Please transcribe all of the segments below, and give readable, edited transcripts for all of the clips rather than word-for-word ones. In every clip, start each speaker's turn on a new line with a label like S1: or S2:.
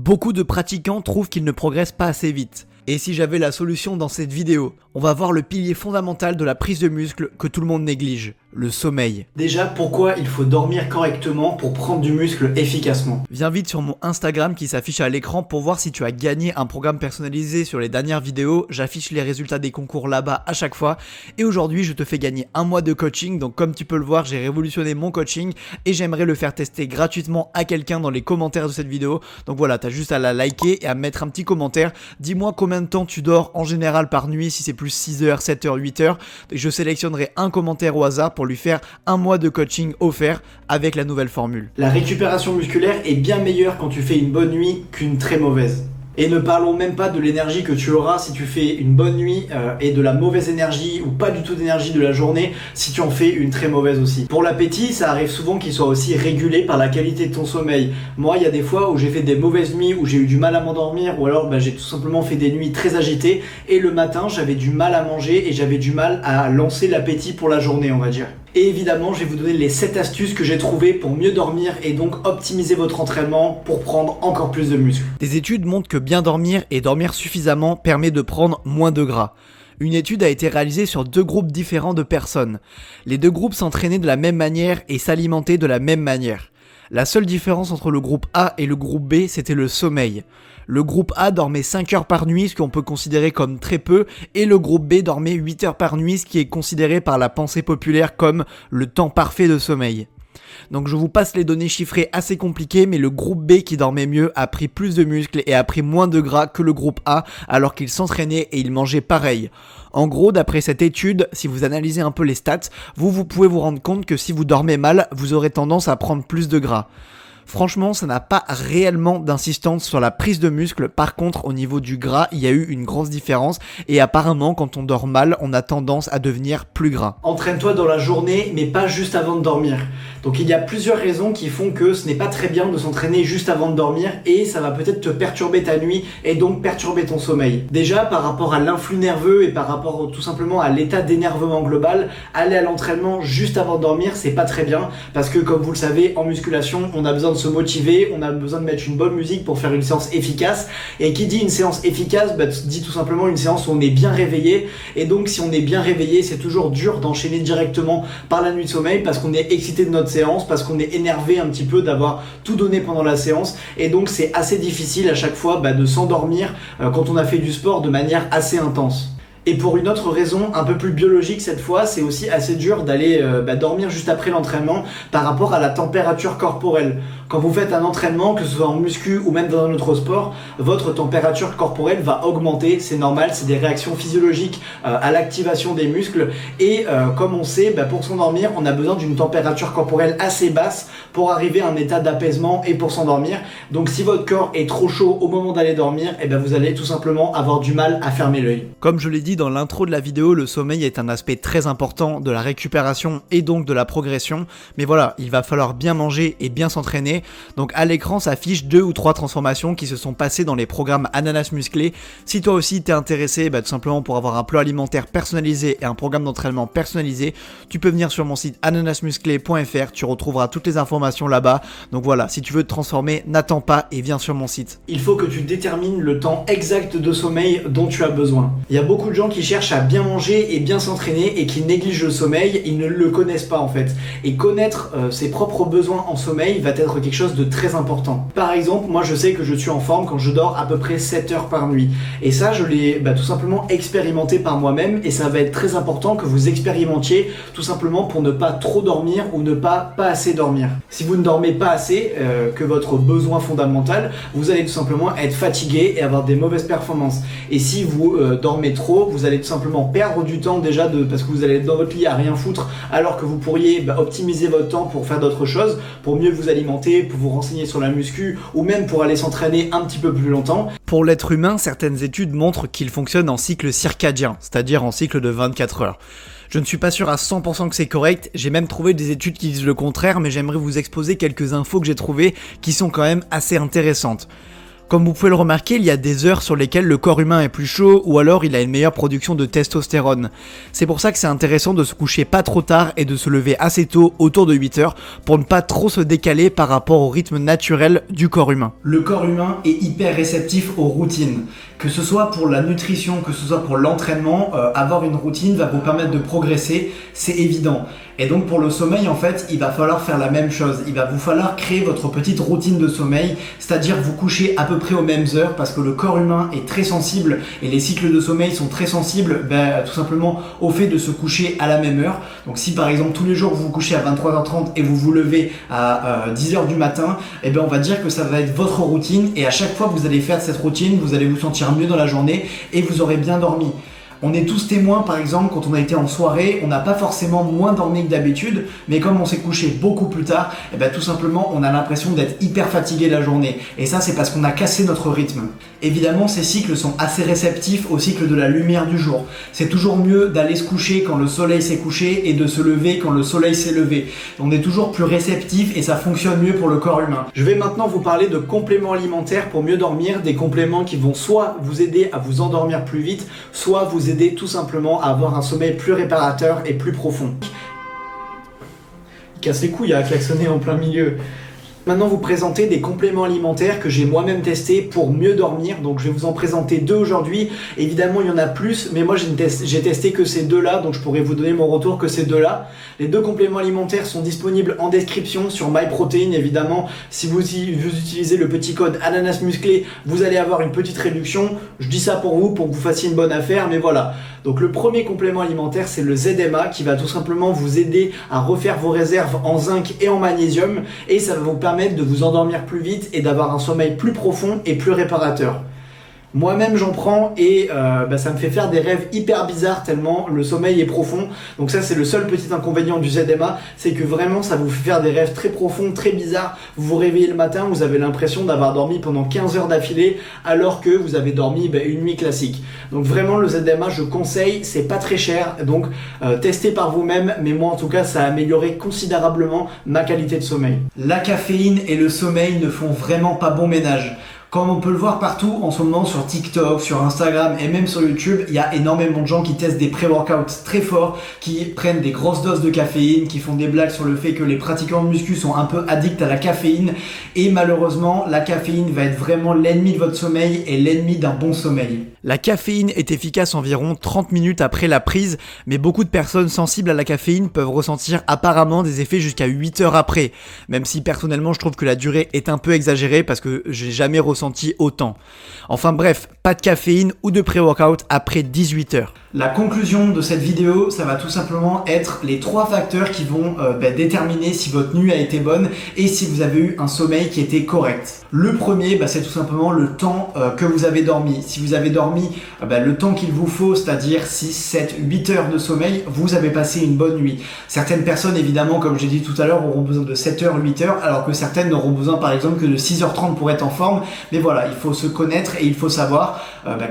S1: Beaucoup de pratiquants trouvent qu'ils ne progressent pas assez vite. Et si j'avais la solution dans cette vidéo, on va voir le pilier fondamental de la prise de muscle que tout le monde néglige, le sommeil.
S2: Déjà, pourquoi il faut dormir correctement pour prendre du muscle efficacement?
S1: Viens vite sur mon Instagram qui s'affiche à l'écran pour voir si tu as gagné un programme personnalisé sur les dernières vidéos. J'affiche les résultats des concours là-bas à chaque fois. Et aujourd'hui, je te fais gagner un mois de coaching. Donc comme tu peux le voir, j'ai révolutionné mon coaching et j'aimerais le faire tester gratuitement à quelqu'un dans les commentaires de cette vidéo. Donc voilà, t'as juste à la liker et à mettre un petit commentaire. Dis-moi combien de temps tu dors en général par nuit, si c'est plus 6 heures, 7 heures, 8 heures. Je sélectionnerai un commentaire au hasard pour lui faire un mois de coaching offert avec la nouvelle formule.
S2: La récupération musculaire est bien meilleure quand tu fais une bonne nuit qu'une très mauvaise. Et ne parlons même pas de l'énergie que tu auras si tu fais une bonne nuit et de la mauvaise énergie ou pas du tout d'énergie de la journée si tu en fais une très mauvaise aussi. Pour l'appétit, ça arrive souvent qu'il soit aussi régulé par la qualité de ton sommeil. Moi, il y a des fois où j'ai fait des mauvaises nuits, où j'ai eu du mal à m'endormir ou alors j'ai tout simplement fait des nuits très agitées et le matin, j'avais du mal à manger et j'avais du mal à lancer l'appétit pour la journée, on va dire. Et évidemment, je vais vous donner les 7 astuces que j'ai trouvées pour mieux dormir et donc optimiser votre entraînement pour prendre encore plus de muscles.
S1: Des études montrent que bien dormir et dormir suffisamment permet de prendre moins de gras. Une étude a été réalisée sur 2 groupes différents de personnes. Les 2 groupes s'entraînaient de la même manière et s'alimentaient de la même manière. La seule différence entre le groupe A et le groupe B, c'était le sommeil. Le groupe A dormait 5 heures par nuit, ce qu'on peut considérer comme très peu, et le groupe B dormait 8 heures par nuit, ce qui est considéré par la pensée populaire comme le temps parfait de sommeil. Donc je vous passe les données chiffrées assez compliquées, mais le groupe B qui dormait mieux a pris plus de muscles et a pris moins de gras que le groupe A alors qu'il s'entraînait et il mangeait pareil. En gros, d'après cette étude, si vous analysez un peu les stats, vous pouvez vous rendre compte que si vous dormez mal, vous aurez tendance à prendre plus de gras. Franchement, ça n'a pas réellement d'insistance sur la prise de muscle. Par contre, au niveau du gras, il y a eu une grosse différence. Et apparemment, quand on dort mal, on a tendance à devenir plus gras.
S2: Entraîne-toi dans la journée, mais pas juste avant de dormir. Donc il y a plusieurs raisons qui font que ce n'est pas très bien de s'entraîner juste avant de dormir et ça va peut-être te perturber ta nuit et donc perturber ton sommeil. Déjà, par rapport à l'influx nerveux et par rapport tout simplement à l'état d'énervement global, aller à l'entraînement juste avant de dormir, c'est pas très bien parce que comme vous le savez, en musculation, on a besoin de se motiver, on a besoin de mettre une bonne musique pour faire une séance efficace. Et qui dit une séance efficace, dit tout simplement une séance où on est bien réveillé. Et donc si on est bien réveillé, c'est toujours dur d'enchaîner directement par la nuit de sommeil parce qu'on est excité de notre séance, parce qu'on est énervé un petit peu d'avoir tout donné pendant la séance. Et donc c'est assez difficile à chaque fois de s'endormir quand on a fait du sport de manière assez intense. Et pour une autre raison, un peu plus biologique cette fois, c'est aussi assez dur d'aller dormir juste après l'entraînement par rapport à la température corporelle. Quand vous faites un entraînement, que ce soit en muscu ou même dans un autre sport, votre température corporelle va augmenter, c'est normal, c'est des réactions physiologiques à l'activation des muscles. Et comme on sait, pour s'endormir, on a besoin d'une température corporelle assez basse pour arriver à un état d'apaisement et pour s'endormir. Donc si votre corps est trop chaud au moment d'aller dormir, vous allez tout simplement avoir du mal à fermer l'œil.
S1: Comme je l'ai dit dans l'intro de la vidéo, le sommeil est un aspect très important de la récupération et donc de la progression. Mais voilà, il va falloir bien manger et bien s'entraîner. Donc à l'écran s'affichent 2 ou 3 transformations qui se sont passées dans les programmes Ananas Musclé. Si toi aussi t'es intéressé tout simplement pour avoir un plan alimentaire personnalisé et un programme d'entraînement personnalisé, tu peux venir sur mon site ananasmusclé.fr, tu retrouveras toutes les informations là-bas. Donc voilà, si tu veux te transformer, n'attends pas et viens sur mon site.
S2: Il faut que tu détermines le temps exact de sommeil dont tu as besoin. Il y a beaucoup de gens qui cherchent à bien manger et bien s'entraîner et qui négligent le sommeil, ils ne le connaissent pas en fait. Et connaître ses propres besoins en sommeil va être quelque chose de très important. Par exemple, moi je sais que je suis en forme quand je dors à peu près 7 heures par nuit. Et ça, je l'ai tout simplement expérimenté par moi-même et ça va être très important que vous expérimentiez tout simplement pour ne pas trop dormir ou ne pas assez dormir. Si vous ne dormez pas assez que votre besoin fondamental, vous allez tout simplement être fatigué et avoir des mauvaises performances. Et si vous dormez trop, vous allez tout simplement perdre du temps déjà parce que vous allez être dans votre lit à rien foutre alors que vous pourriez optimiser votre temps pour faire d'autres choses, pour mieux vous alimenter, pour vous renseigner sur la muscu ou même pour aller s'entraîner un petit peu plus longtemps.
S1: Pour l'être humain, certaines études montrent qu'il fonctionne en cycle circadien, c'est-à-dire en cycle de 24 heures. Je ne suis pas sûr à 100% que c'est correct, j'ai même trouvé des études qui disent le contraire, mais j'aimerais vous exposer quelques infos que j'ai trouvées qui sont quand même assez intéressantes. Comme vous pouvez le remarquer, il y a des heures sur lesquelles le corps humain est plus chaud ou alors il a une meilleure production de testostérone. C'est pour ça que c'est intéressant de se coucher pas trop tard et de se lever assez tôt, autour de 8 heures, pour ne pas trop se décaler par rapport au rythme naturel du corps humain.
S2: Le corps humain est hyper réceptif aux routines. Que ce soit pour la nutrition, que ce soit pour l'entraînement, avoir une routine va vous permettre de progresser, c'est évident. Et donc pour le sommeil, en fait, il va falloir faire la même chose. Il va vous falloir créer votre petite routine de sommeil, c'est-à-dire vous coucher à peu près aux mêmes heures parce que le corps humain est très sensible et les cycles de sommeil sont très sensibles tout simplement au fait de se coucher à la même heure. Donc si par exemple tous les jours vous vous couchez à 23h30 et vous vous levez à 10h du matin, eh bien on va dire que ça va être votre routine et à chaque fois que vous allez faire cette routine, vous allez vous sentir mieux dans la journée et vous aurez bien dormi. On est tous témoins, par exemple, quand on a été en soirée, on n'a pas forcément moins dormi que d'habitude, mais comme on s'est couché beaucoup plus tard, tout simplement, on a l'impression d'être hyper fatigué la journée. Et ça, c'est parce qu'on a cassé notre rythme. Évidemment, ces cycles sont assez réceptifs au cycle de la lumière du jour. C'est toujours mieux d'aller se coucher quand le soleil s'est couché et de se lever quand le soleil s'est levé. On est toujours plus réceptif et ça fonctionne mieux pour le corps humain. Je vais maintenant vous parler de compléments alimentaires pour mieux dormir, des compléments qui vont soit vous aider à vous endormir plus vite, soit vous aider tout simplement à avoir un sommeil plus réparateur et plus profond. Il casse les couilles à klaxonner en plein milieu. Maintenant vous présenter des compléments alimentaires que j'ai moi-même testés pour mieux dormir. Donc je vais vous en présenter deux aujourd'hui. Évidemment il y en a plus, mais moi j'ai testé que ces deux-là, donc je pourrais vous donner mon retour que ces deux-là. Les deux compléments alimentaires sont disponibles en description sur MyProtein. Évidemment, si vous utilisez le petit code ananas musclé, vous allez avoir une petite réduction. Je dis ça pour vous, pour que vous fassiez une bonne affaire, mais voilà. Donc le premier complément alimentaire, c'est le ZMA qui va tout simplement vous aider à refaire vos réserves en zinc et en magnésium et ça va vous permettre de vous endormir plus vite et d'avoir un sommeil plus profond et plus réparateur. Moi-même j'en prends et ça me fait faire des rêves hyper bizarres tellement le sommeil est profond. Donc ça c'est le seul petit inconvénient du ZMA, c'est que vraiment ça vous fait faire des rêves très profonds, très bizarres. Vous vous réveillez le matin, vous avez l'impression d'avoir dormi pendant 15 heures d'affilée alors que vous avez dormi une nuit classique. Donc vraiment le ZMA je conseille, c'est pas très cher, donc testez par vous-même, mais moi en tout cas ça a amélioré considérablement ma qualité de sommeil. La caféine et le sommeil ne font vraiment pas bon ménage. Comme on peut le voir partout en ce moment sur TikTok, sur Instagram et même sur YouTube, il y a énormément de gens qui testent des pré-workouts très forts, qui prennent des grosses doses de caféine, qui font des blagues sur le fait que les pratiquants de muscu sont un peu addicts à la caféine. Et malheureusement, la caféine va être vraiment l'ennemi de votre sommeil et l'ennemi d'un bon sommeil.
S1: La caféine est efficace environ 30 minutes après la prise, mais beaucoup de personnes sensibles à la caféine peuvent ressentir apparemment des effets jusqu'à 8 heures après, même si personnellement je trouve que la durée est un peu exagérée parce que j'ai jamais ressenti autant. Enfin bref, pas de caféine ou de pré-workout après 18 heures.
S2: La conclusion de cette vidéo, ça va tout simplement être les 3 facteurs qui vont déterminer si votre nuit a été bonne et si vous avez eu un sommeil qui était correct. Le premier, c'est tout simplement le temps que vous avez dormi. Si vous avez dormi le temps qu'il vous faut, c'est-à-dire 6, 7, 8 heures de sommeil, vous avez passé une bonne nuit. Certaines personnes, évidemment, comme j'ai dit tout à l'heure, auront besoin de 7 heures, 8 heures, alors que certaines n'auront besoin par exemple que de 6h30 pour être en forme. Mais voilà, il faut se connaître et il faut savoir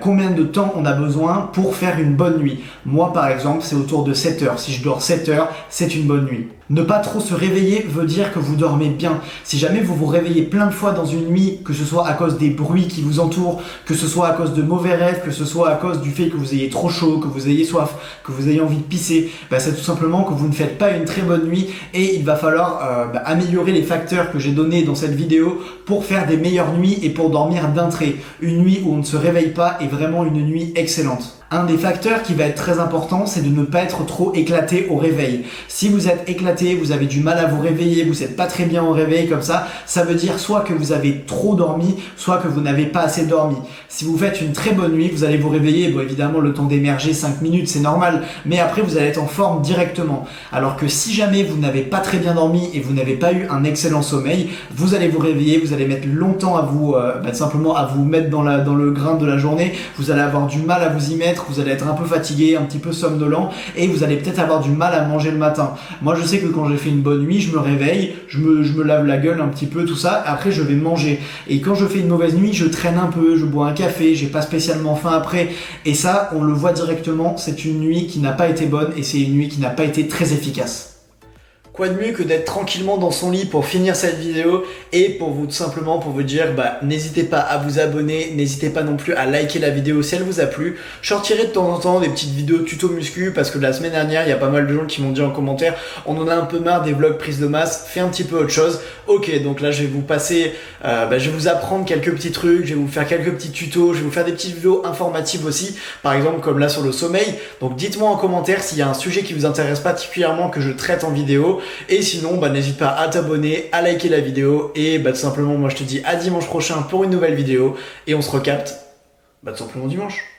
S2: combien de temps on a besoin pour faire une bonne nuit. Moi par exemple, c'est autour de 7 heures. Si je dors 7 heures, c'est une bonne nuit. Ne pas trop se réveiller veut dire que vous dormez bien. Si jamais vous vous réveillez plein de fois dans une nuit, que ce soit à cause des bruits qui vous entourent, que ce soit à cause de mauvais rêves, que ce soit à cause du fait que vous ayez trop chaud, que vous ayez soif, que vous ayez envie de pisser, c'est tout simplement que vous ne faites pas une très bonne nuit et il va falloir améliorer les facteurs que j'ai donnés dans cette vidéo pour faire des meilleures nuits et pour dormir d'un trait. Une nuit où on ne se réveille pas est vraiment une nuit excellente. Un des facteurs qui va être très important, c'est de ne pas être trop éclaté au réveil. Si vous êtes éclaté, vous avez du mal à vous réveiller, vous n'êtes pas très bien au réveil comme ça veut dire soit que vous avez trop dormi, soit que vous n'avez pas assez dormi. Si vous faites une très bonne nuit, vous allez vous réveiller, évidemment le temps d'émerger 5 minutes, c'est normal, mais après vous allez être en forme directement. Alors que si jamais vous n'avez pas très bien dormi et vous n'avez pas eu un excellent sommeil, vous allez vous réveiller, vous allez mettre longtemps à vous, simplement à vous mettre dans le grain de la journée, vous allez avoir du mal à vous y mettre, vous allez être un peu fatigué, un petit peu somnolent et vous allez peut-être avoir du mal à manger le matin. Moi je sais que quand j'ai fait une bonne nuit, je me réveille, je me lave la gueule un petit peu, tout ça, après je vais manger. Et quand je fais une mauvaise nuit, je traîne un peu, je bois un café, j'ai pas spécialement faim après. Et ça, on le voit directement, c'est une nuit qui n'a pas été bonne et c'est une nuit qui n'a pas été très efficace. Quoi de mieux que d'être tranquillement dans son lit pour finir cette vidéo et pour vous tout simplement pour vous dire n'hésitez pas à vous abonner, n'hésitez pas non plus à liker la vidéo si elle vous a plu. Je sortirai de temps en temps des petites vidéos tuto muscu parce que la semaine dernière il y a pas mal de gens qui m'ont dit en commentaire on en a un peu marre des vlogs prise de masse, fais un petit peu autre chose. Ok, donc là je vais vous passer, je vais vous apprendre quelques petits trucs, je vais vous faire quelques petits tutos, je vais vous faire des petites vidéos informatives aussi, par exemple comme là sur le sommeil. Donc dites-moi en commentaire s'il y a un sujet qui vous intéresse particulièrement que je traite en vidéo. Et sinon, n'hésite pas à t'abonner, à liker la vidéo. Et tout simplement, moi je te dis à dimanche prochain pour une nouvelle vidéo. Et on se recapte tout simplement dimanche.